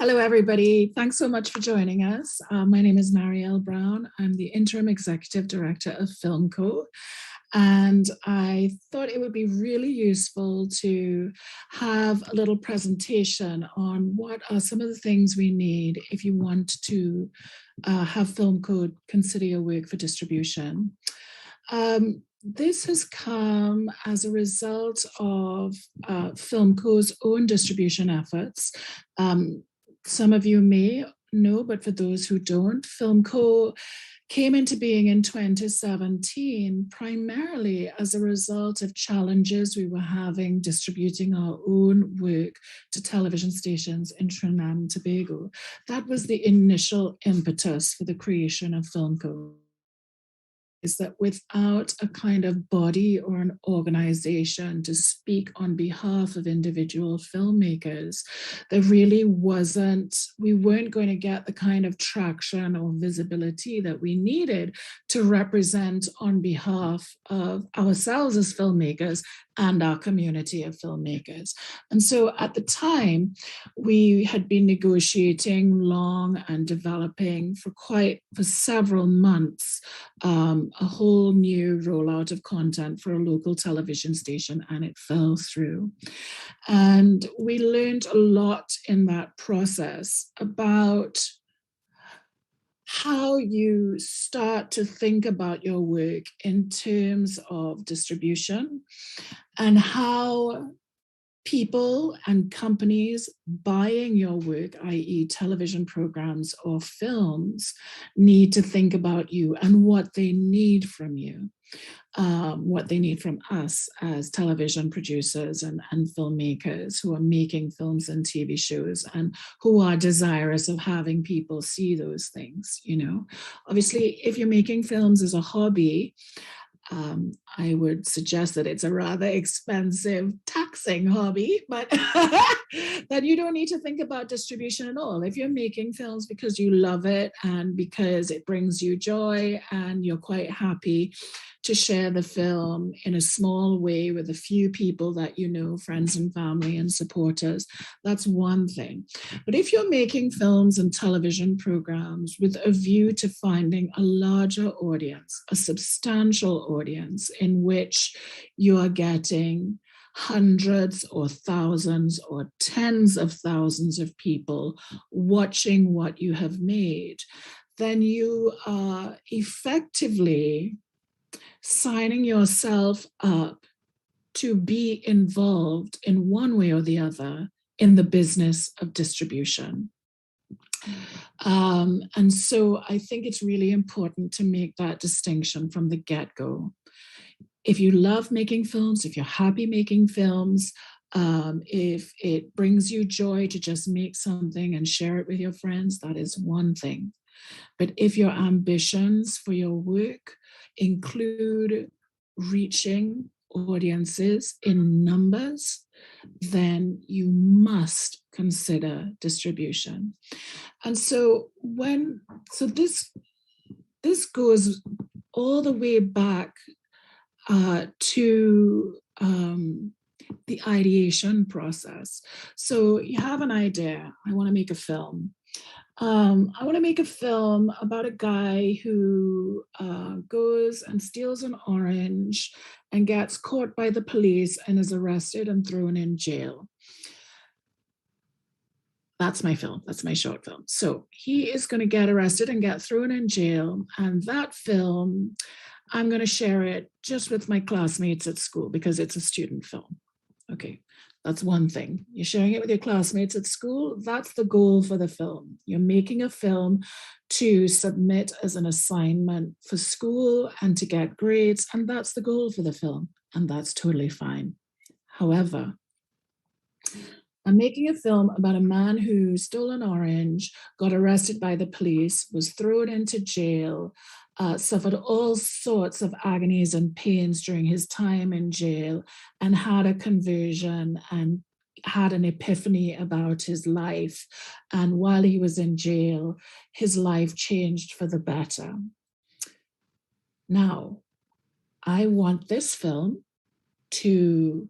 Hello, everybody. Thanks so much for joining us. My name is Mariel Brown. I'm the Interim Executive Director of FILMCO. And I thought it would be really useful to have a little presentation on what are some of the things we need if you want to have FILMCO consider your work for distribution. This has come as a result of FILMCO's own distribution efforts. Some of you may know, but for those who don't, FILMCO came into being in 2017 primarily as a result of challenges we were having distributing our own work to television stations in Trinidad and Tobago. That was the initial impetus for the creation of FILMCO. Is that without a kind of body or an organization to speak on behalf of individual filmmakers, there really we weren't going to get the kind of traction or visibility that we needed to represent on behalf of ourselves as filmmakers and our community of filmmakers. And so at the time, we had been negotiating long and developing for several months a whole new rollout of content for a local television station, and it fell through. And we learned a lot in that process about how you start to think about your work in terms of distribution and how people and companies buying your work, i.e. television programs or films, need to think about you and what they need from you, what they need from us as television producers and filmmakers who are making films and TV shows and who are desirous of having people see those things. Obviously, if you're making films as a hobby, I would suggest that it's a rather expensive, taxing hobby, but that you don't need to think about distribution at all. If you're making films because you love it and because it brings you joy and you're quite happy to share the film in a small way with a few people that you know, friends and family and supporters, that's one thing. But if you're making films and television programs with a view to finding a larger audience, a substantial audience in which you are getting hundreds or thousands or tens of thousands of people watching what you have made, then you are effectively signing yourself up to be involved in one way or the other in the business of distribution. And so I think it's really important to make that distinction from the get-go. If you love making films, if you're happy making films, if it brings you joy to just make something and share it with your friends, that is one thing. But if your ambitions for your work include reaching audiences in numbers, then you must consider distribution. And so this goes all the way back to the ideation process. So you have an idea. I want to make a film. I want to make a film about a guy who goes and steals an orange and gets caught by the police and is arrested and thrown in jail. That's my film. That's my short film. So he is going to get arrested and get thrown in jail. And that film, I'm going to share it just with my classmates at school because it's a student film. Okay. That's one thing. You're sharing it with your classmates at school. That's the goal for the film. You're making a film to submit as an assignment for school and to get grades. And that's the goal for the film. And that's totally fine. However, I'm making a film about a man who stole an orange, got arrested by the police, was thrown into jail, suffered all sorts of agonies and pains during his time in jail, and had a conversion and had an epiphany about his life. And while he was in jail, his life changed for the better. Now, I want this film to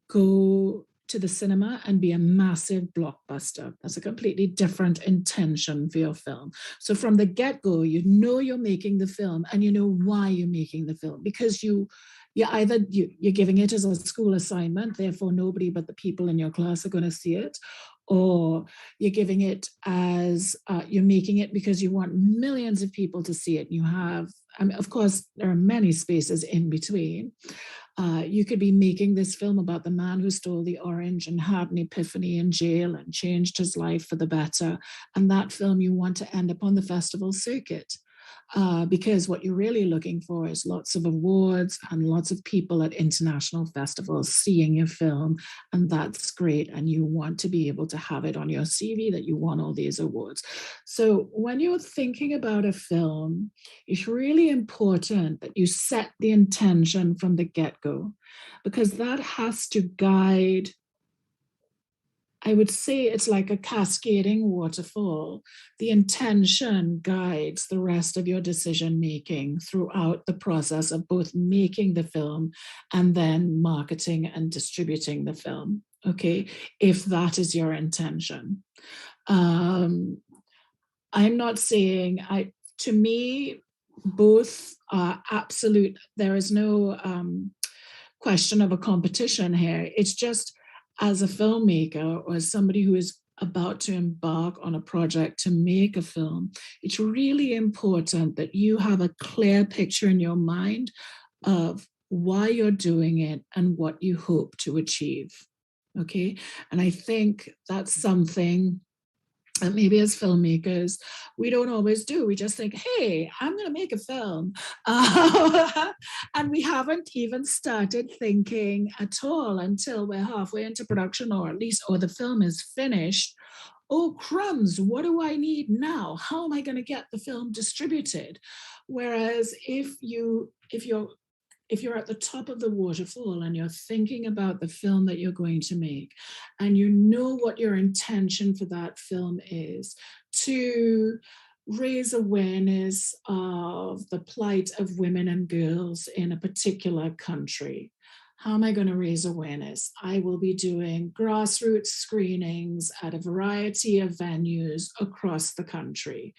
go to the cinema and be a massive blockbuster. That's a completely different intention for your film. So from the get-go, you know you're making the film and you know why you're making the film, because you're giving it as a school assignment, therefore nobody but the people in your class are going to see it, or you're giving it as you're making it because you want millions of people to see it. You have, I mean, of course, there are many spaces in between. You could be making this film about the man who stole the orange and had an epiphany in jail and changed his life for the better. And that film you want to end up on the festival circuit. Because what you're really looking for is lots of awards and lots of people at international festivals seeing your film, and that's great. And you want to be able to have it on your CV that you won all these awards. So when you're thinking about a film, it's really important that you set the intention from the get-go, because that has to guide. I would say it's like a cascading waterfall. The intention guides the rest of your decision making throughout the process of both making the film and then marketing and distributing the film, okay? If that is your intention. I'm not saying, to me, both are absolute. There is no question of a competition here. It's just, as a filmmaker or as somebody who is about to embark on a project to make a film, it's really important that you have a clear picture in your mind of why you're doing it and what you hope to achieve, okay? And I think that's something that maybe as filmmakers, we don't always do. We just think, hey, I'm going to make a film. And we haven't even started thinking at all until we're halfway into production, or at least, or the film is finished. Oh, crumbs, what do I need now? How am I going to get the film distributed? Whereas if you're at the top of the waterfall and you're thinking about the film that you're going to make, and you know what your intention for that film is, to raise awareness of the plight of women and girls in a particular country. How am I going to raise awareness? I will be doing grassroots screenings at a variety of venues across the country.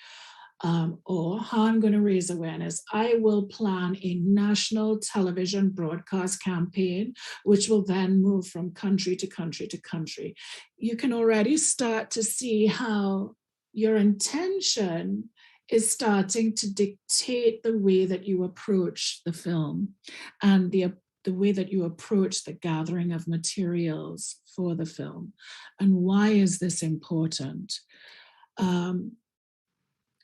Or how I'm going to raise awareness. I will plan a national television broadcast campaign, which will then move from country to country to country. You can already start to see how your intention is starting to dictate the way that you approach the film and the way that you approach the gathering of materials for the film. And why is this important?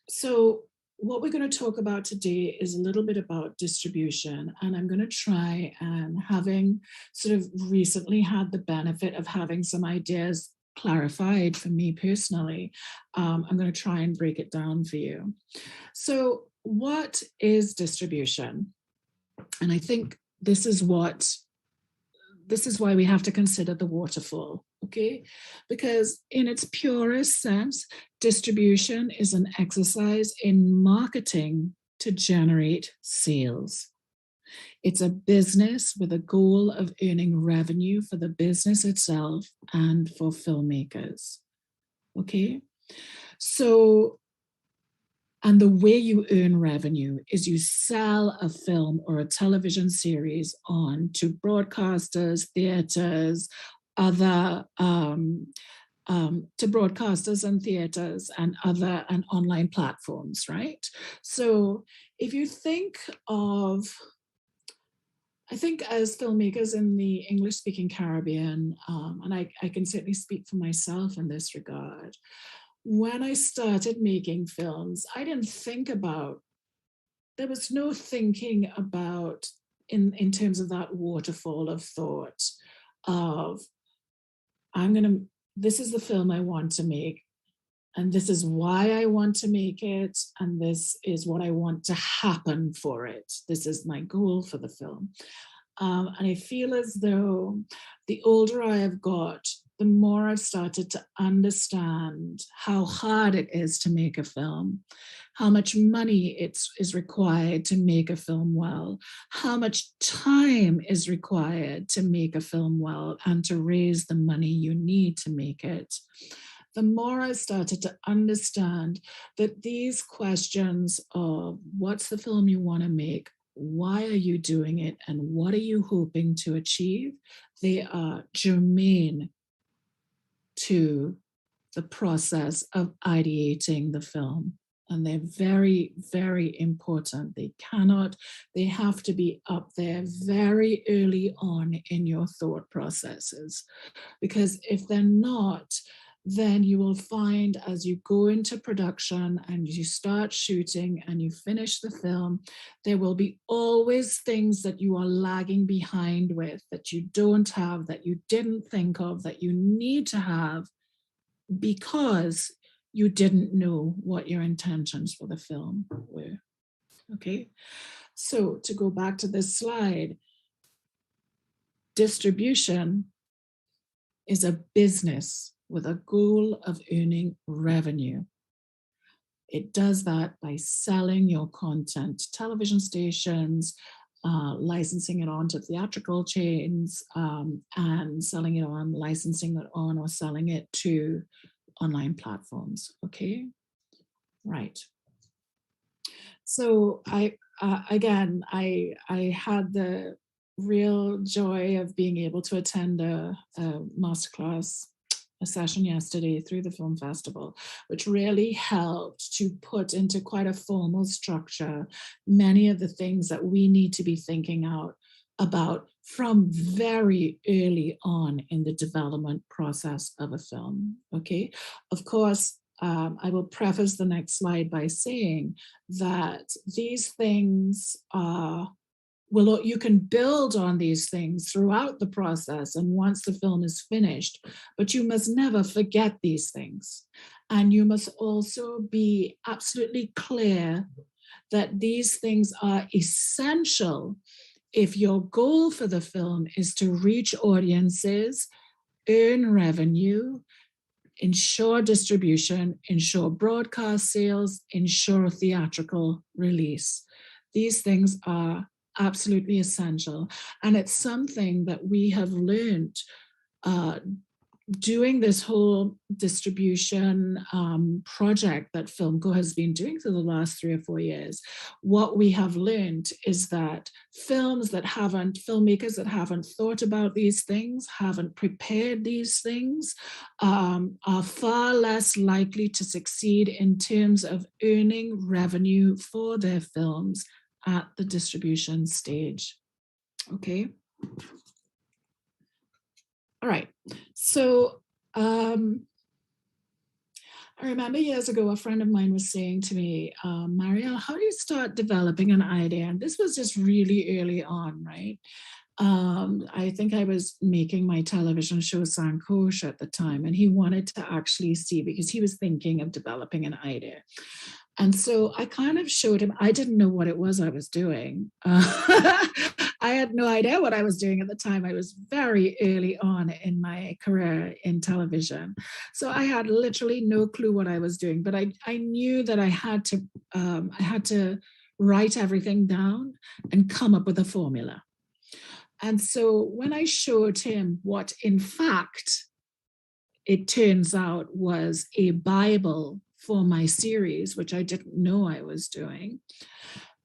So what we're going to talk about today is a little bit about distribution, and I'm going to try, and having sort of recently had the benefit of having some ideas clarified for me personally, I'm going to try and break it down for you. So what is distribution? And I think this is why we have to consider the waterfall, okay? Because in its purest sense, distribution is an exercise in marketing to generate sales. It's a business with a goal of earning revenue for the business itself and for filmmakers, okay? So, and the way you earn revenue is you sell a film or a television series on to broadcasters, theaters, to broadcasters and theaters and other and online platforms, right? So if you think of, I think as filmmakers in the English-speaking Caribbean, and I can certainly speak for myself in this regard, when I started making films, I didn't think about, there was no thinking about in terms of that waterfall of thought of, this is the film I want to make, and this is why I want to make it, and this is what I want to happen for it. This is my goal for the film. And I feel as though the older I have got, the more I've started to understand how hard it is to make a film, how much money is required to make a film well, how much time is required to make a film well and to raise the money you need to make it, the more I started to understand that these questions of what's the film you want to make, why are you doing it, and what are you hoping to achieve, they are germane to the process of ideating the film. And they're very, very important. They have to be up there very early on in your thought processes. Because if they're not, then you will find as you go into production and you start shooting and you finish the film, there will be always things that you are lagging behind with, that you don't have, that you didn't think of, that you need to have, because you didn't know what your intentions for the film were. Okay, so to go back to this slide, distribution is a business with a goal of earning revenue. It does that by selling your content to television stations, licensing it on to theatrical chains, and selling it on, licensing it on, or selling it to online platforms. Okay, right. So I had the real joy of being able to attend a masterclass, a session yesterday through the film festival, which really helped to put into quite a formal structure many of the things that we need to be thinking out about from very early on in the development process of a film. Okay, of course, I will preface the next slide by saying that these things are, well, you can build on these things throughout the process and once the film is finished, but you must never forget these things. And you must also be absolutely clear that these things are essential if your goal for the film is to reach audiences, earn revenue, ensure distribution, ensure broadcast sales, ensure theatrical release. These things are absolutely essential. And it's something that we have learned doing this whole distribution project that FILMCO has been doing for the last 3 or 4 years. What we have learned is that filmmakers that haven't thought about these things, haven't prepared these things, are far less likely to succeed in terms of earning revenue for their films at the distribution stage. Okay. All right, so I remember years ago, a friend of mine was saying to me, Mariel, how do you start developing an idea? And this was just really early on, right? I think I was making my television show Sankosh at the time, and he wanted to actually see, because he was thinking of developing an idea. And so I kind of showed him, I didn't know what it was I was doing. I had no idea what I was doing at the time. I was very early on in my career in television. So I had literally no clue what I was doing, but I knew that I had to write everything down and come up with a formula. And so when I showed him what, in fact, it turns out was a Bible for my series, which I didn't know I was doing,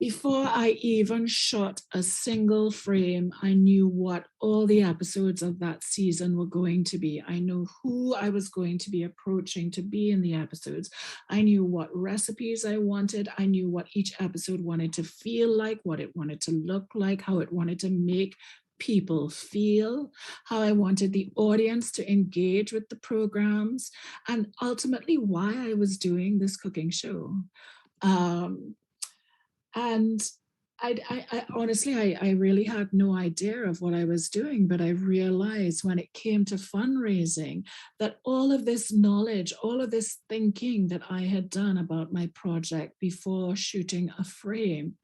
before I even shot a single frame, I knew what all the episodes of that season were going to be. I knew who I was going to be approaching to be in the episodes. I knew what recipes I wanted. I knew what each episode wanted to feel like, what it wanted to look like, how it wanted to make people feel, how I wanted the audience to engage with the programs, and ultimately why I was doing this cooking show. And I honestly, I really had no idea of what I was doing, but I realized when it came to fundraising that all of this knowledge, all of this thinking that I had done about my project before shooting a frame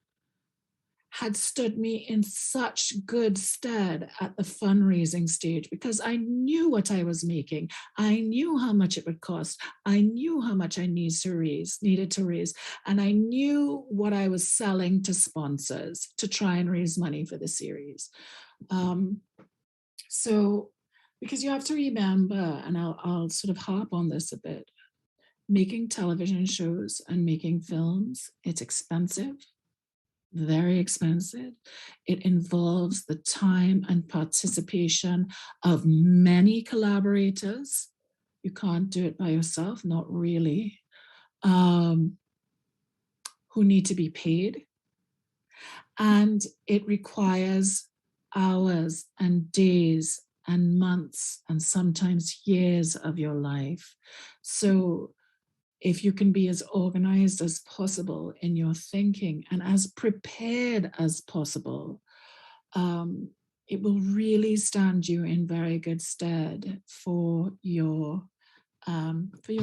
had stood me in such good stead at the fundraising stage, because I knew what I was making. I knew how much it would cost. I knew how much I needed to raise. And I knew what I was selling to sponsors to try and raise money for the series. So, because you have to remember, and I'll sort of harp on this a bit, making television shows and making films, it's expensive. Very expensive. It involves the time and participation of many collaborators. You can't do it by yourself, not really, who need to be paid. And it requires hours and days and months and sometimes years of your life. So if you can be as organized as possible in your thinking and as prepared as possible, it will really stand you in very good stead for your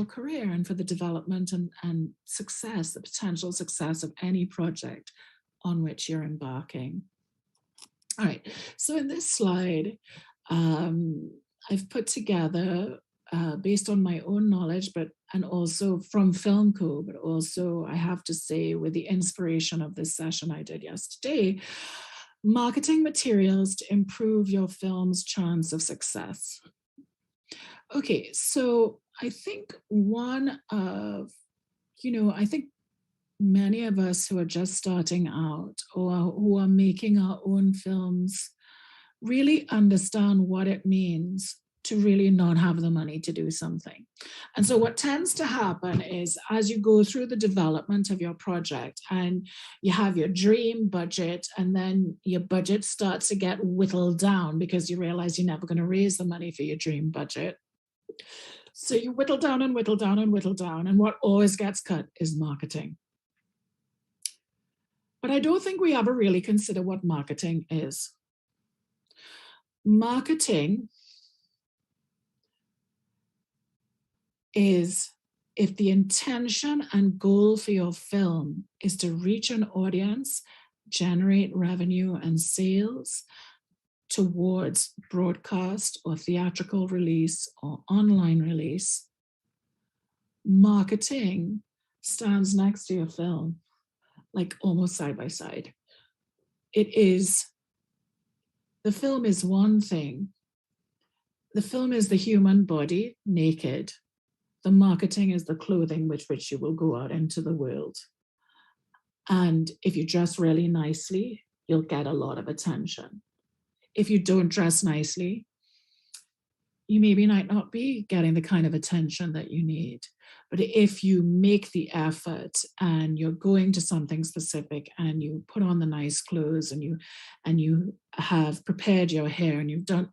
career and for the development and success, the potential success of any project on which you're embarking. All right, so in this slide, I've put together, based on my own knowledge, and also from FILMCO, but also I have to say with the inspiration of this session I did yesterday, marketing materials to improve your film's chance of success. Okay, so I think I think many of us who are just starting out or who are making our own films really understand what it means to really not have the money to do something. And so what tends to happen is, as you go through the development of your project and you have your dream budget, and then your budget starts to get whittled down because you realize you're never going to raise the money for your dream budget. So you whittle down and whittle down and whittle down, and what always gets cut is marketing. But I don't think we ever really consider what marketing is. Marketing is if the intention and goal for your film is to reach an audience, generate revenue and sales towards broadcast or theatrical release or online release, marketing stands next to your film, like almost side by side. The film is one thing. The film is the human body naked. The marketing is the clothing with which you will go out into the world. And if you dress really nicely, you'll get a lot of attention. If you don't dress nicely, you maybe might not be getting the kind of attention that you need. But if you make the effort and you're going to something specific and you put on the nice clothes and you have prepared your hair and you've done,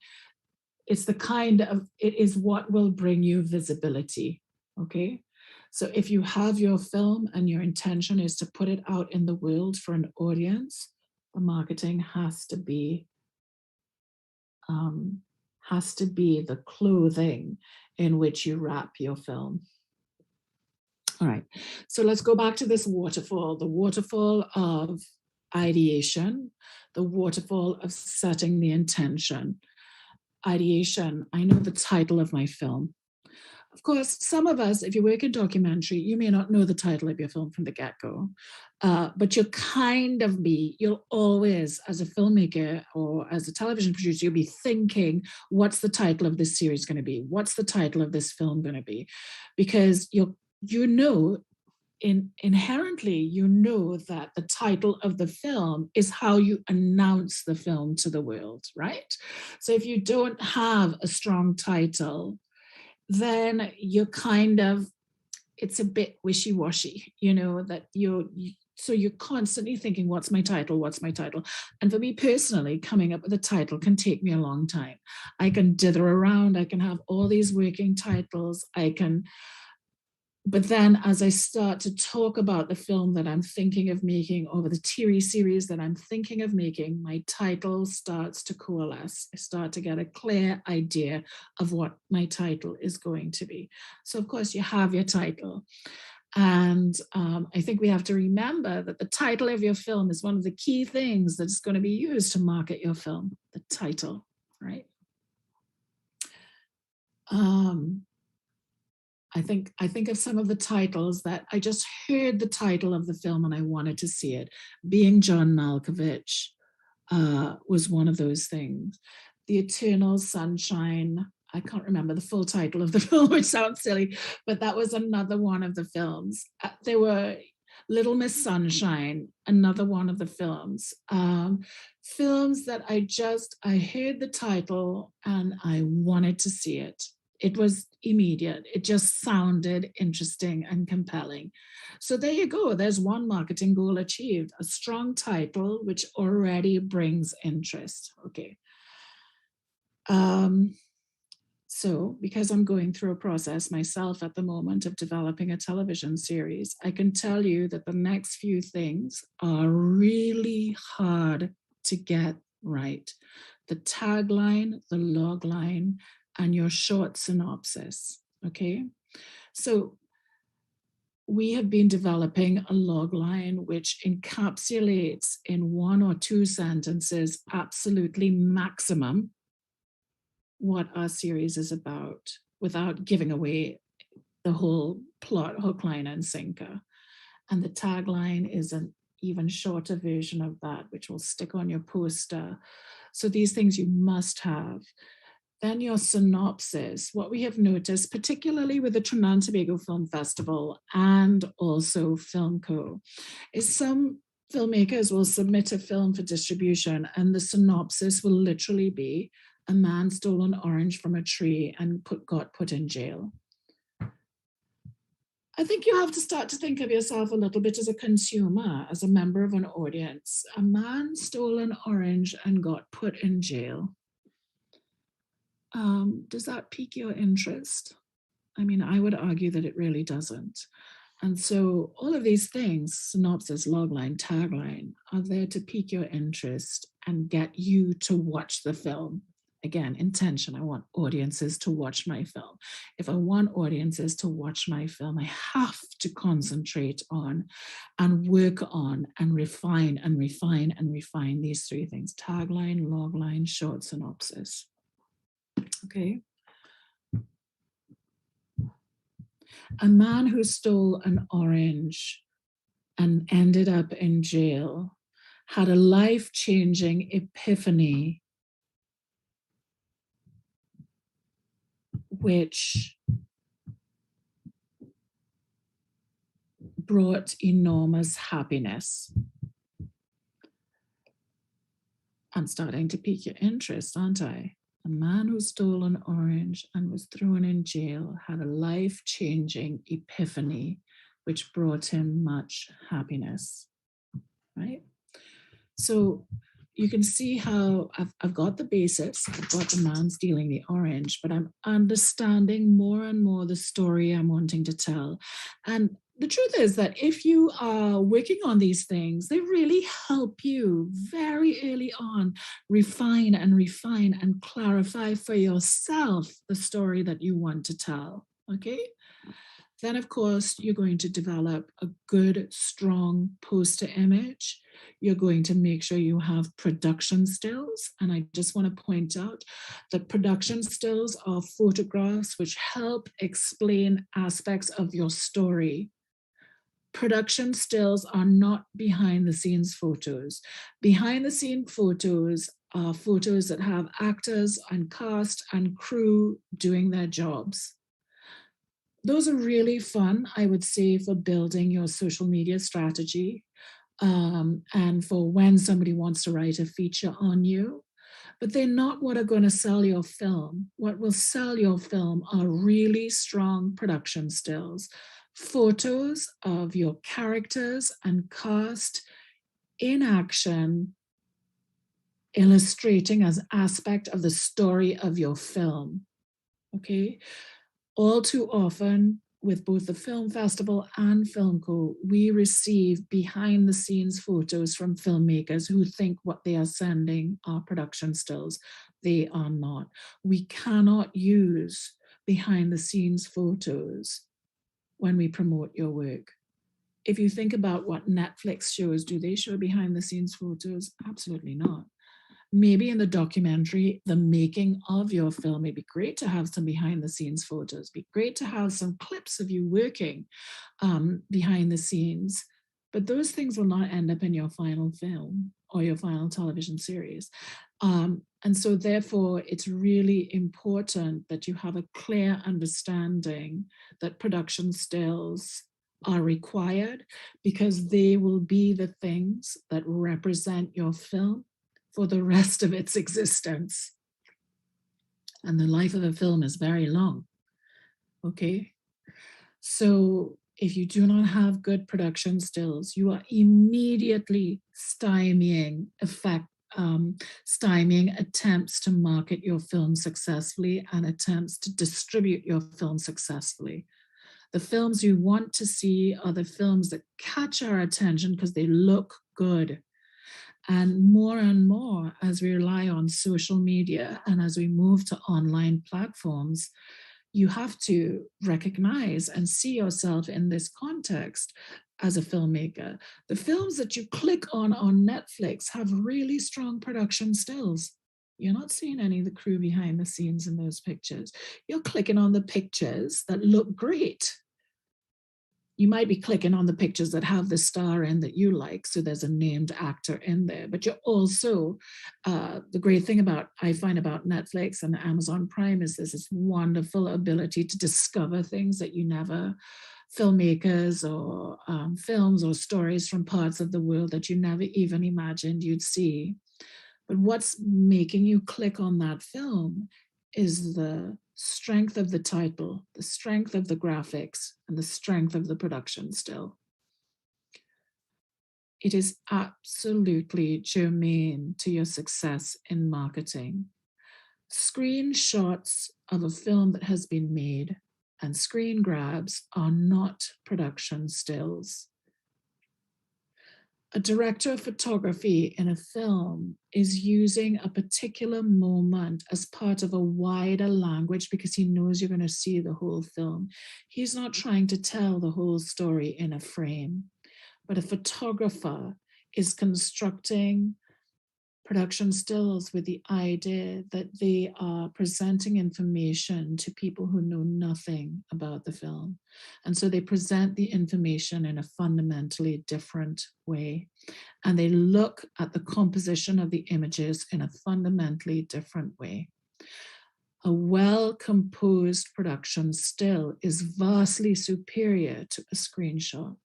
it is what will bring you visibility, okay? So if you have your film and your intention is to put it out in the world for an audience, the marketing has to be the clothing in which you wrap your film. All right, so let's go back to this waterfall, the waterfall of ideation, the waterfall of setting the intention. Ideation, I know the title of my film. Of course, some of us, if you work in documentary, you may not know the title of your film from the get-go, but you'll always, as a filmmaker or as a television producer, you'll be thinking, what's the title of this series going to be? What's the title of this film going to be? Because inherently, you know that the title of the film is how you announce the film to the world, right? So if you don't have a strong title, then it's a bit wishy-washy, so you're constantly thinking, what's my title? What's my title? And for me personally, coming up with a title can take me a long time. I can dither around, I can have all these working titles, but then as I start to talk about the film that I'm thinking of making or the TV series that I'm thinking of making, my title starts to coalesce. I start to get a clear idea of what my title is going to be. So of course you have your title. And I think we have to remember that the title of your film is one of the key things that's going to be used to market your film, the title, right? I think of some of the titles that I just heard the title of the film and I wanted to see it. Being John Malkovich was one of those things. The Eternal Sunshine, I can't remember the full title of the film, which sounds silly, but that was another one of the films. There were Little Miss Sunshine, another one of the films. Films that I heard the title and I wanted to see it. It was immediate. It just sounded interesting and compelling. So there you go. There's one marketing goal achieved, a strong title, which already brings interest. Okay. So because I'm going through a process myself at the moment of developing a television series, I can tell you that the next few things are really hard to get right. The tagline, the log line, and your short synopsis, okay? So we have been developing a log line which encapsulates in 1 or 2 sentences, absolutely maximum, what our series is about without giving away the whole plot, hook, line, and sinker. And the tagline is an even shorter version of that, which will stick on your poster. So these things you must have. Then your synopsis. What we have noticed, particularly with the Trinidad and Tobago Film Festival and also FILMCO, is some filmmakers will submit a film for distribution and the synopsis will literally be a man stole an orange from a tree and got put in jail. I think you have to start to think of yourself a little bit as a consumer, as a member of an audience. A man stole an orange and got put in jail. Does that pique your interest? I mean, I would argue that it really doesn't. And so all of these things, synopsis, logline, tagline, are there to pique your interest and get you to watch the film. Again, intention. I want audiences to watch my film. If I want audiences to watch my film, I have to concentrate on and work on and refine and refine and refine these 3 things: tagline, logline, short synopsis. Okay. A man who stole an orange and ended up in jail had a life-changing epiphany, which brought enormous happiness. I'm starting to pique your interest, aren't I? A man who stole an orange and was thrown in jail had a life-changing epiphany, which brought him much happiness, right? So you can see how I've got the basics. I've got the man stealing the orange, but I'm understanding more and more the story I'm wanting to tell. And the truth is that if you are working on these things, they really help you very early on refine and clarify for yourself the story that you want to tell, okay? Then, of course, you're going to develop a good, strong poster image. You're going to make sure you have production stills. And I just want to point out that production stills are photographs which help explain aspects of your story. Production stills are not behind the scenes photos. Behind the scene photos are photos that have actors and cast and crew doing their jobs. Those are really fun, I would say, for building your social media strategy and for when somebody wants to write a feature on you. But they're not what are going to sell your film. What will sell your film are really strong production stills, photos of your characters and cast in action, illustrating as aspect of the story of your film, okay? All too often, with both the Film Festival and FILMCO, we receive behind the scenes photos from filmmakers who think what they are sending are production stills. They are not. We cannot use behind the scenes photos when we promote your work. If you think about what Netflix shows, do they show behind the scenes photos? Absolutely not. Maybe in the documentary, the making of your film, it'd be great to have some behind the scenes photos, it'd be great to have some clips of you working behind the scenes, but those things will not end up in your final film or your final television series. And so therefore, it's really important that you have a clear understanding that production stills are required, because they will be the things that represent your film for the rest of its existence. And the life of a film is very long. Okay. So if you do not have good production stills, you are immediately stymieing attempts to market your film successfully and attempts to distribute your film successfully. The films you want to see are the films that catch our attention because they look good. And more, as we rely on social media and as we move to online platforms, you have to recognize and see yourself in this context as a filmmaker. The films that you click on Netflix have really strong production stills. You're not seeing any of the crew behind the scenes in those pictures. You're clicking on the pictures that look great. You might be clicking on the pictures that have the star in that you like, so there's a named actor in there. But you're also, the great thing I find about Netflix and Amazon Prime is there's this wonderful ability to discover things that you never, filmmakers or films or stories from parts of the world that you never even imagined you'd see. But what's making you click on that film is the strength of the title, the strength of the graphics, and the strength of the production still. It is absolutely germane to your success in marketing. Screenshots of a film that has been made and screen grabs are not production stills. A director of photography in a film is using a particular moment as part of a wider language because he knows you're going to see the whole film. He's not trying to tell the whole story in a frame, but a photographer is constructing production stills with the idea that they are presenting information to people who know nothing about the film. And so they present the information in a fundamentally different way. And they look at the composition of the images in a fundamentally different way. A well-composed production still is vastly superior to a screenshot,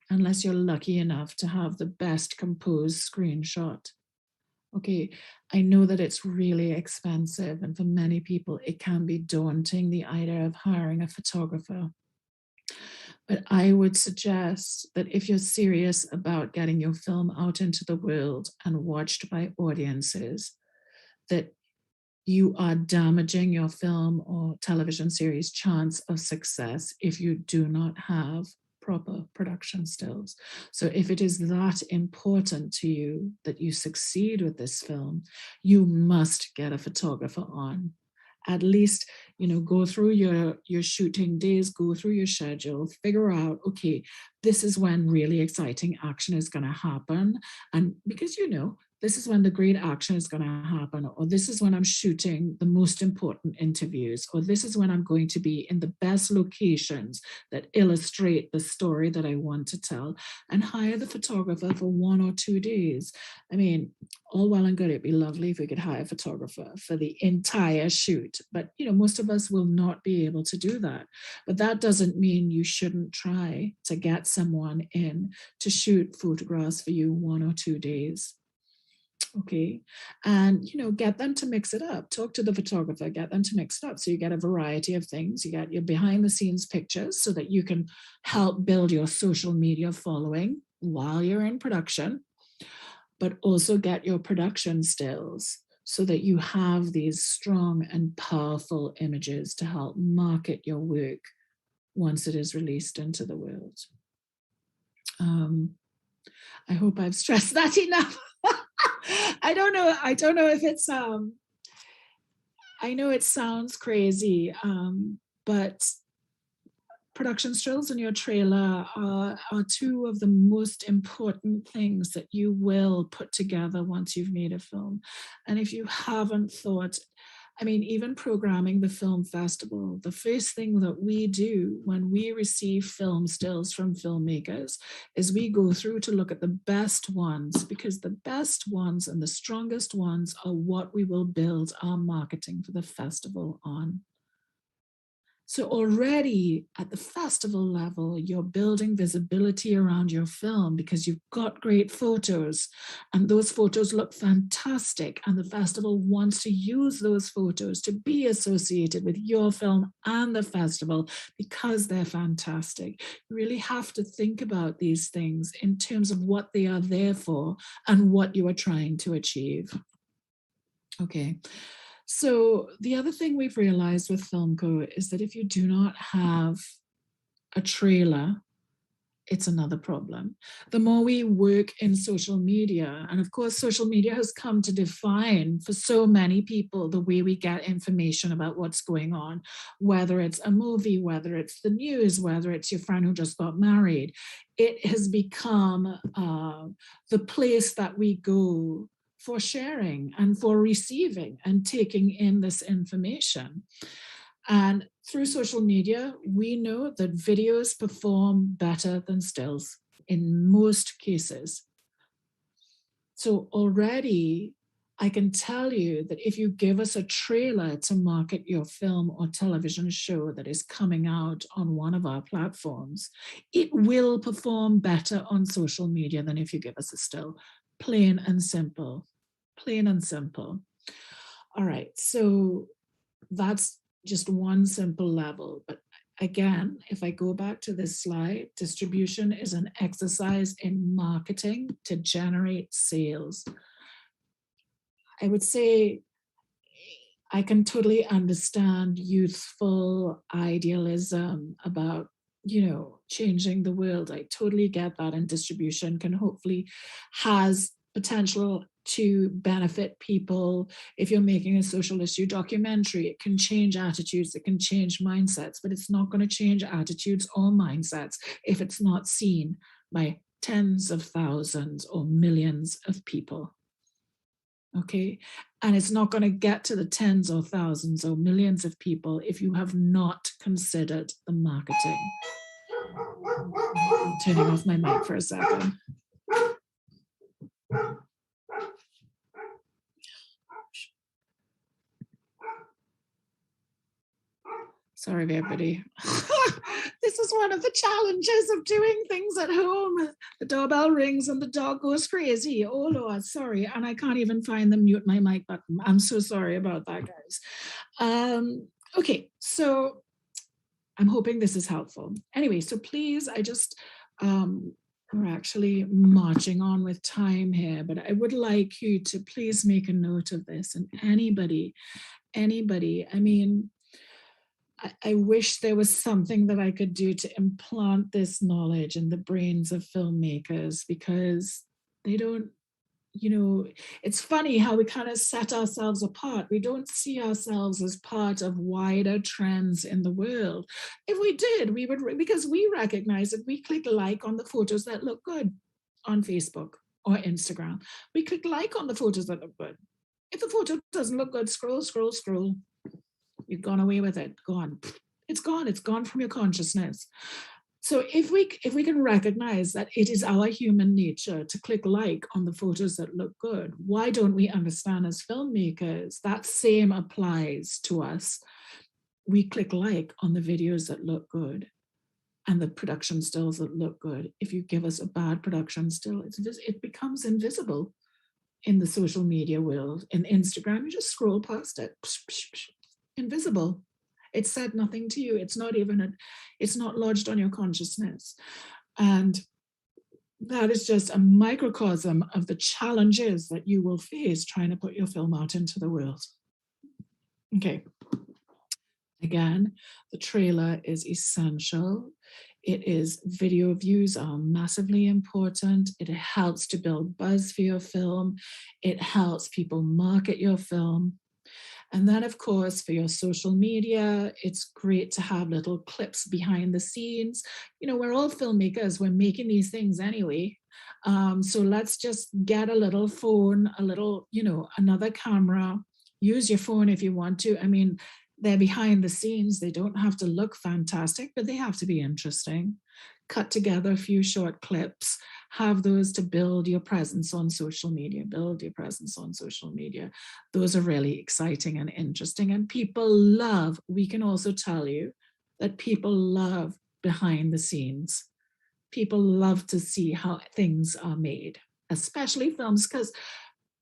unless you're lucky enough to have the best composed screenshot. Okay, I know that it's really expensive, and for many people, it can be daunting, the idea of hiring a photographer. But I would suggest that if you're serious about getting your film out into the world and watched by audiences, that you are damaging your film or television series chance of success if you do not have proper production stills. So if it is that important to you that you succeed with this film, you must get a photographer on. At least, go through your shooting days, go through your schedule, figure out, okay, this is when really exciting action is going to happen. And because this is when the great action is going to happen, or this is when I'm shooting the most important interviews, or this is when I'm going to be in the best locations that illustrate the story that I want to tell, and hire the photographer for 1 or 2 days. I mean, all well and good, it'd be lovely if we could hire a photographer for the entire shoot, but most of us will not be able to do that. But that doesn't mean you shouldn't try to get someone in to shoot photographs for you 1 or 2 days. Okay. And, get them to mix it up. Talk to the photographer, get them to mix it up. So you get a variety of things. You get your behind the scenes pictures so that you can help build your social media following while you're in production, but also get your production stills so that you have these strong and powerful images to help market your work once it is released into the world. I hope I've stressed that enough. I don't know if it's, I know it sounds crazy, but production stills and your trailer are two of the most important things that you will put together once you've made a film. And if you haven't thought, I mean, even programming the film festival, the first thing that we do when we receive film stills from filmmakers is we go through to look at the best ones, because the best ones and the strongest ones are what we will build our marketing for the festival on. So already at the festival level, you're building visibility around your film because you've got great photos and those photos look fantastic. And the festival wants to use those photos to be associated with your film and the festival because they're fantastic. You really have to think about these things in terms of what they are there for and what you are trying to achieve. Okay. So the other thing we've realized with FILMCO is that if you do not have a trailer, it's another problem. The more we work in social media, and of course, social media has come to define for so many people the way we get information about what's going on, whether it's a movie, whether it's the news, whether it's your friend who just got married. It has become the place that we go for sharing and for receiving and taking in this information. And through social media, we know that videos perform better than stills in most cases. So already I can tell you that if you give us a trailer to market your film or television show that is coming out on one of our platforms, it will perform better on social media than if you give us a still. Plain and simple. Plain and simple. All right, so that's just one simple level. But again, if I go back to this slide, distribution is an exercise in marketing to generate sales. I would say I can totally understand youthful idealism about, you know, changing the world. I totally get that, and distribution can hopefully has potential to benefit people. If you're making a social issue documentary, it can change attitudes, it can change mindsets, but it's not going to change attitudes or mindsets if it's not seen by tens of thousands or millions of people. Okay, and it's not going to get to the tens or thousands or millions of people if you have not considered the marketing. I'm turning off my mic for a second. Sorry, everybody. This is one of the challenges of doing things at home. The doorbell rings and the dog goes crazy. Oh, Lord, sorry. And I can't even find the mute my mic button. I'm so sorry about that, guys. Okay, so I'm hoping this is helpful. Anyway, so please, we're actually marching on with time here, but I would like you to please make a note of this. And anybody, I mean, I wish there was something that I could do to implant this knowledge in the brains of filmmakers, because they don't, you know, it's funny how we kind of set ourselves apart. We don't see ourselves as part of wider trends in the world. If we did, we would, because we recognize that we click like on the photos that look good on Facebook or Instagram. We click like on the photos that look good. If the photo doesn't look good, scroll, scroll, scroll. You've gone away with it, gone. It's gone from your consciousness. So if we can recognize that it is our human nature to click like on the photos that look good, why don't we understand as filmmakers that same applies to us? We click like on the videos that look good and the production stills that look good. If you give us a bad production still, it becomes invisible in the social media world. In Instagram, you just scroll past it. Invisible. It said nothing to you. It's not lodged on your consciousness. And that is just a microcosm of the challenges that you will face trying to put your film out into the world. Okay. Again, the trailer is essential. Video views are massively important. It helps to build buzz for your film. It helps people market your film. And then, of course, for your social media, it's great to have little clips behind the scenes. You know, we're all filmmakers, we're making these things anyway. So let's just get a little phone, a little, you know, another camera. Use your phone if you want to. I mean, they're behind the scenes. They don't have to look fantastic, but they have to be interesting. Cut together a few short clips, have those to build your presence on social media, build your presence on social media. Those are really exciting and interesting. And people love, we can also tell you that people love behind the scenes. People love to see how things are made, especially films, because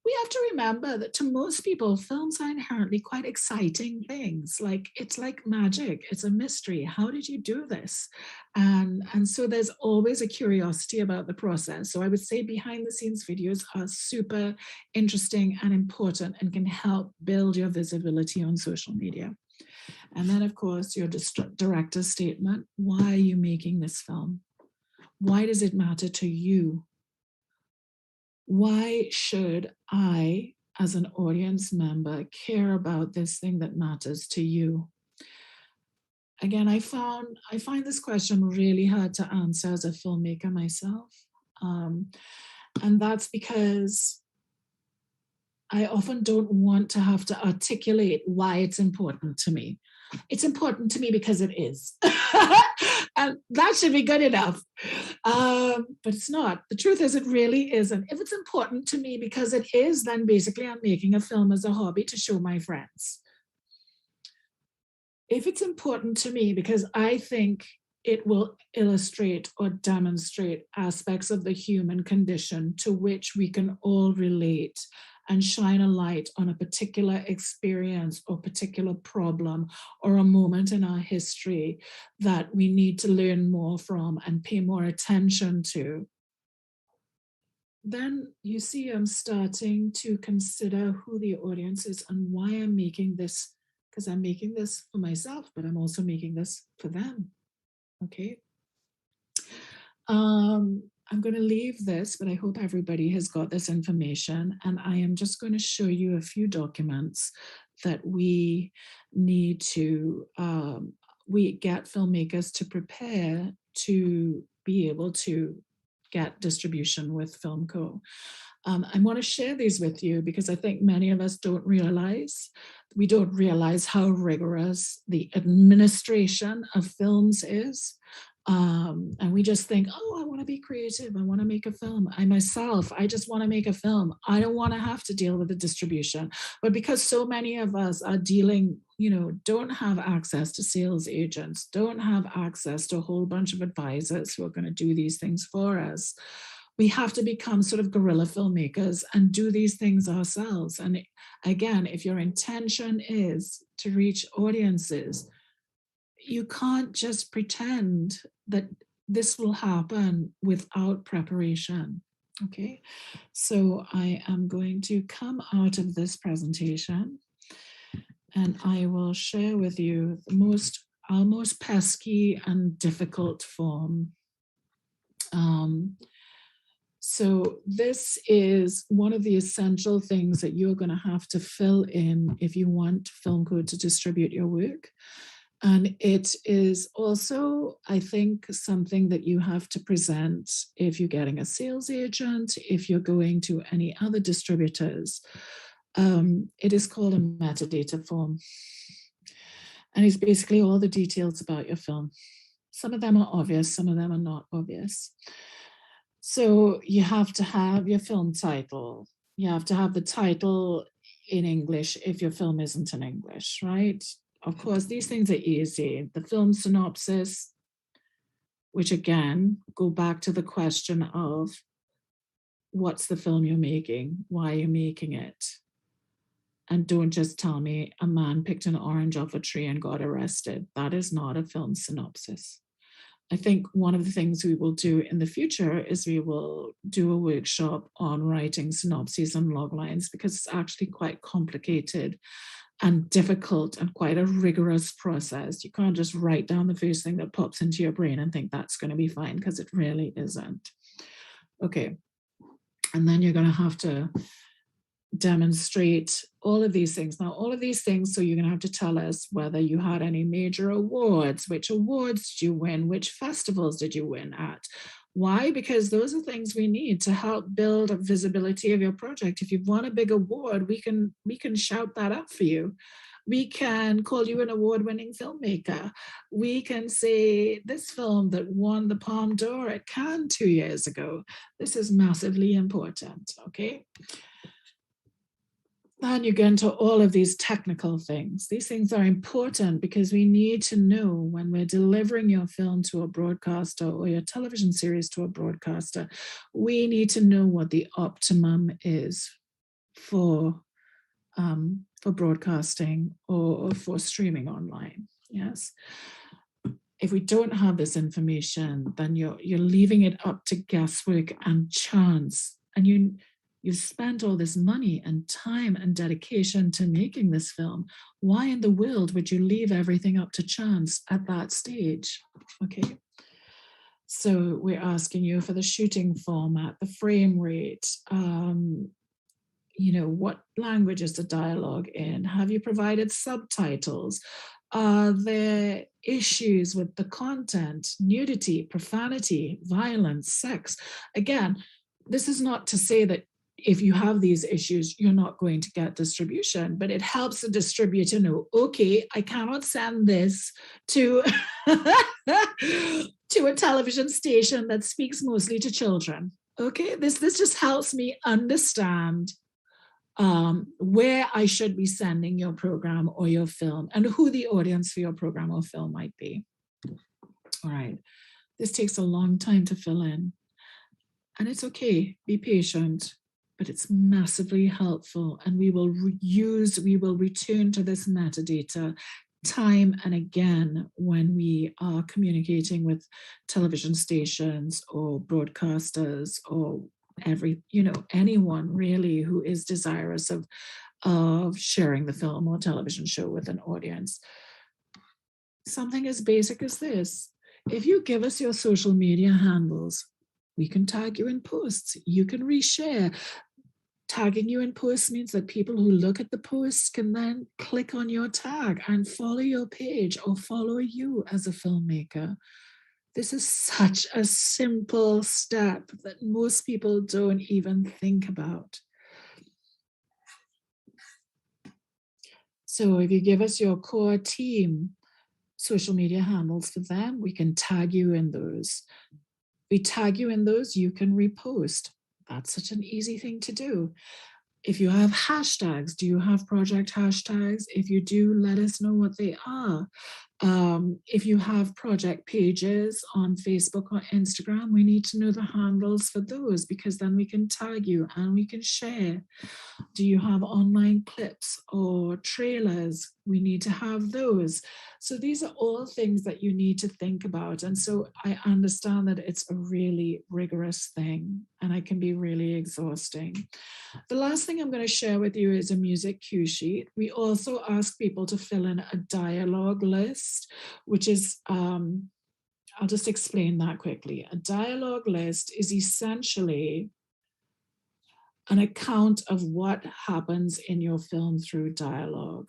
we have to remember that to most people, films are inherently quite exciting things. Like, it's like magic, it's a mystery. How did you do this? And so there's always a curiosity about the process. So I would say behind the scenes videos are super interesting and important and can help build your visibility on social media. And then, of course, your director's statement. Why are you making this film? Why does it matter to you? Why should I, as an audience member, care about this thing that matters to you? Again, I find this question really hard to answer as a filmmaker myself. And that's because I often don't want to have to articulate why it's important to me. It's important to me because it is. And that should be good enough. But it's not. The truth is, it really isn't. If it's important to me because it is, then basically I'm making a film as a hobby to show my friends. If it's important to me because I think it will illustrate or demonstrate aspects of the human condition to which we can all relate and shine a light on a particular experience or particular problem or a moment in our history that we need to learn more from and pay more attention to, then you see I'm starting to consider who the audience is and why I'm making this, because I'm making this for myself, but I'm also making this for them. Okay. I'm going to leave this, but I hope everybody has got this information. And I am just going to show you a few documents that we need to, we get filmmakers to prepare to be able to get distribution with FILMCO. I want to share these with you because I think many of us don't realize, we don't realize how rigorous the administration of films is. And we just think, oh, I want to be creative. I want to make a film. I myself, I just want to make a film. I don't want to have to deal with the distribution. But because so many of us are dealing, you know, don't have access to sales agents, don't have access to a whole bunch of advisors who are going to do these things for us, we have to become sort of guerrilla filmmakers and do these things ourselves. And again, if your intention is to reach audiences, you can't just pretend that this will happen without preparation. Okay, so I am going to come out of this presentation and I will share with you our most pesky and difficult form. So this is one of the essential things that you're going to have to fill in if you want FILMCO to distribute your work. And it is also, I think, something that you have to present if you're getting a sales agent, if you're going to any other distributors. It is called a metadata form. And it's basically all the details about your film. Some of them are obvious, some of them are not obvious. So you have to have your film title. You have to have the title in English if your film isn't in English, right? Of course, these things are easy. The film synopsis, which again, go back to the question of what's the film you're making? Why are you making it? And don't just tell me a man picked an orange off a tree and got arrested. That is not a film synopsis. I think one of the things we will do in the future is we will do a workshop on writing synopses and log lines because it's actually quite complicated and difficult and quite a rigorous process. You can't just write down the first thing that pops into your brain and think that's going to be fine, because it really isn't. Okay, and then you're going to have to demonstrate all of these things. Now, all of these things, so you're going to have to tell us whether you had any major awards, which awards did you win, which festivals did you win at. Why? Because those are things we need to help build a visibility of your project. If you've won a big award, we can shout that up for you. We can call you an award-winning filmmaker. We can say this film that won the Palme d'Or at Cannes 2 years ago. This is massively important, okay? Then you get into all of these technical things. These things are important because we need to know when we're delivering your film to a broadcaster or your television series to a broadcaster, we need to know what the optimum is for broadcasting or for streaming online. Yes. If we don't have this information, then you're leaving it up to guesswork and chance. And you've spent all this money and time and dedication to making this film. Why in the world would you leave everything up to chance at that stage? Okay. So we're asking you for the shooting format, the frame rate, what language is the dialogue in? Have you provided subtitles? Are there issues with the content, nudity, profanity, violence, sex? Again, this is not to say that if you have these issues, you're not going to get distribution, but it helps the distributor know, okay, I cannot send this to, to a television station that speaks mostly to children. Okay, this just helps me understand where I should be sending your program or your film and who the audience for your program or film might be. All right, this takes a long time to fill in. And it's okay, be patient, but it's massively helpful. And we will return to this metadata time and again when we are communicating with television stations or broadcasters or anyone really who is desirous of sharing the film or television show with an audience. Something as basic as this. If you give us your social media handles, we can tag you in posts. You can reshare. Tagging you in posts means that people who look at the posts can then click on your tag and follow your page or follow you as a filmmaker. This is such a simple step that most people don't even think about. So if you give us your core team social media handles for them, we can tag you in those. We tag you in those, you can repost. That's such an easy thing to do. If you have hashtags, do you have project hashtags? If you do, let us know what they are. If you have project pages on Facebook or Instagram, we need to know the handles for those because then we can tag you and we can share. Do you have online clips or trailers? We need to have those. So these are all things that you need to think about. And so I understand that it's a really rigorous thing and it can be really exhausting. The last thing I'm going to share with you is a music cue sheet. We also ask people to fill in a dialogue list, which is, I'll just explain that quickly. A dialogue list is essentially an account of what happens in your film through dialogue.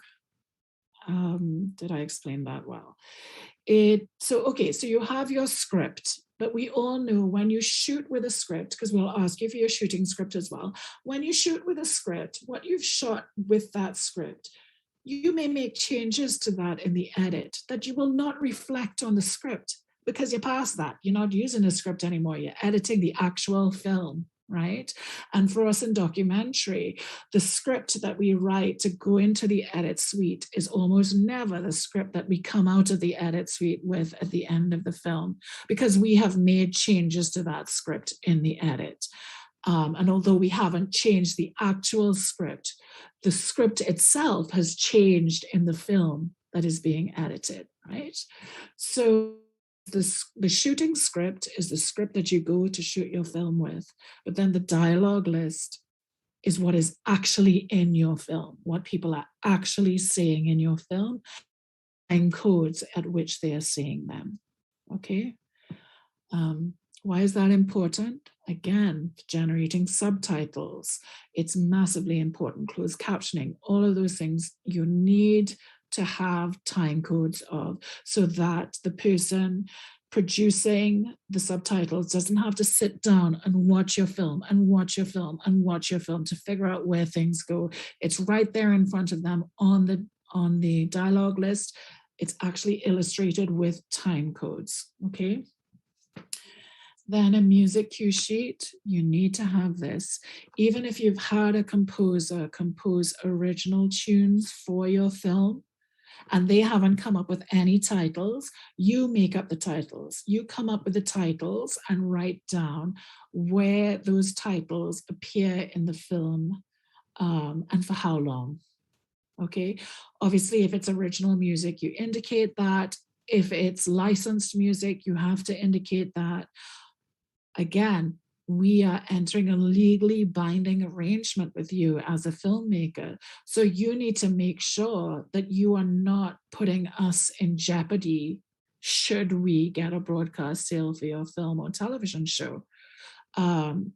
Did I explain that well? So you have your script, but we all know when you shoot with a script, because we'll ask you for your shooting script as well. When you shoot with a script, what you've shot with that script, you may make changes to that in the edit that you will not reflect on the script because you're past that. You're not using a script anymore. You're editing the actual film. Right? And for us in documentary, the script that we write to go into the edit suite is almost never the script that we come out of the edit suite with at the end of the film, because we have made changes to that script in the edit. And although we haven't changed the actual script, the script itself has changed in the film that is being edited, right? So the shooting script is the script that you go to shoot your film with, but then the dialogue list is what is actually in your film, what people are actually saying in your film, and codes at which they are saying them. Okay. Why is that important? Again, generating subtitles, it's massively important. Closed captioning, all of those things you need to have time codes of, so that the person producing the subtitles doesn't have to sit down and watch your film and watch your film and watch your film to figure out where things go. It's right there in front of them on the dialogue list. It's actually illustrated with time codes, okay? Then a music cue sheet, you need to have this. Even if you've had a composer compose original tunes for your film, and they haven't come up with any titles, you make up the titles. You come up with the titles and write down where those titles appear in the film, and for how long, okay? Obviously, if it's original music, you indicate that. If it's licensed music, you have to indicate that. Again, we are entering a legally binding arrangement with you as a filmmaker. So you need to make sure that you are not putting us in jeopardy should we get a broadcast sale for your film or television show. And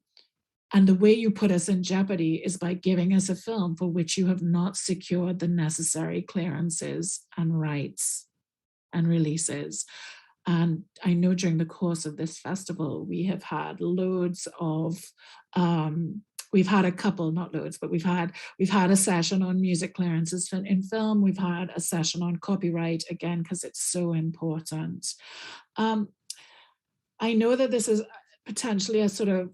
the way you put us in jeopardy is by giving us a film for which you have not secured the necessary clearances and rights and releases. And I know during the course of this festival, we have had loads of, we've had a couple, not loads, but we've had a session on music clearances in film. We've had a session on copyright, again, because it's so important. I know that this is potentially a sort of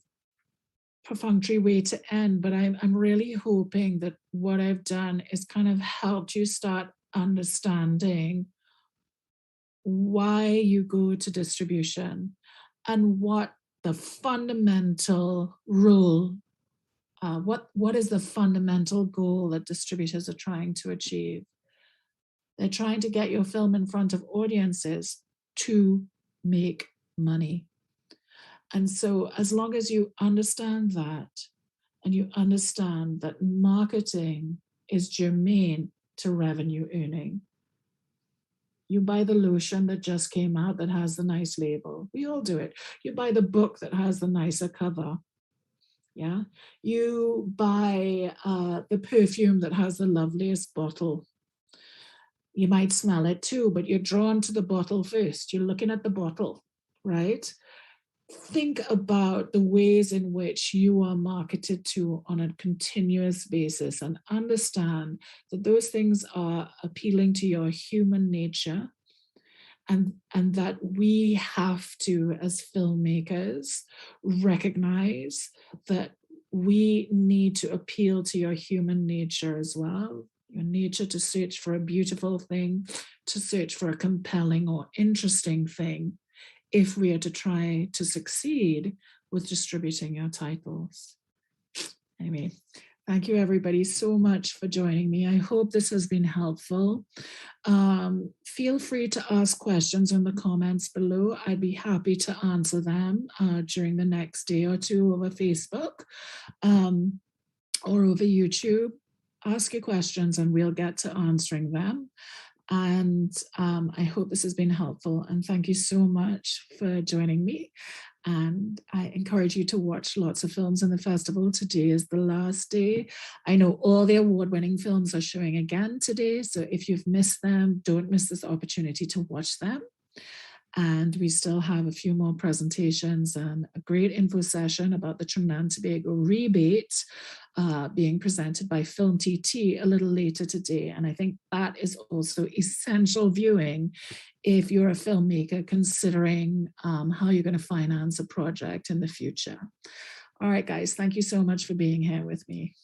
perfunctory way to end, but I'm really hoping that what I've done is kind of helped you start understanding why you go to distribution and what the fundamental role, what is the fundamental goal that distributors are trying to achieve. They're trying to get your film in front of audiences to make money. And so as long as you understand that, and you understand that marketing is germane to revenue earning. You buy the lotion that just came out that has the nice label. We all do it. You buy the book that has the nicer cover. Yeah. You buy the perfume that has the loveliest bottle. You might smell it too, but you're drawn to the bottle first. You're looking at the bottle, right? Think about the ways in which you are marketed to on a continuous basis and understand that those things are appealing to your human nature, and that we have to, as filmmakers, recognize that we need to appeal to your human nature as well, your nature to search for a beautiful thing, to search for a compelling or interesting thing, if we are to try to succeed with distributing your titles. Anyway, thank you everybody so much for joining me. I hope this has been helpful. Feel free to ask questions in the comments below. I'd be happy to answer them during the next day or two over Facebook or over YouTube. Ask your questions and we'll get to answering them. And I hope this has been helpful, and thank you so much for joining me. And I encourage you to watch lots of films in the festival. Today is the last day. I know all the award-winning films are showing again today, so if you've missed them, don't miss this opportunity to watch them. And we still have a few more presentations and a great info session about the Trinidad and Tobago rebate being presented by Film TT a little later today. And I think that is also essential viewing if you're a filmmaker considering how you're going to finance a project in the future. All right, guys, thank you so much for being here with me.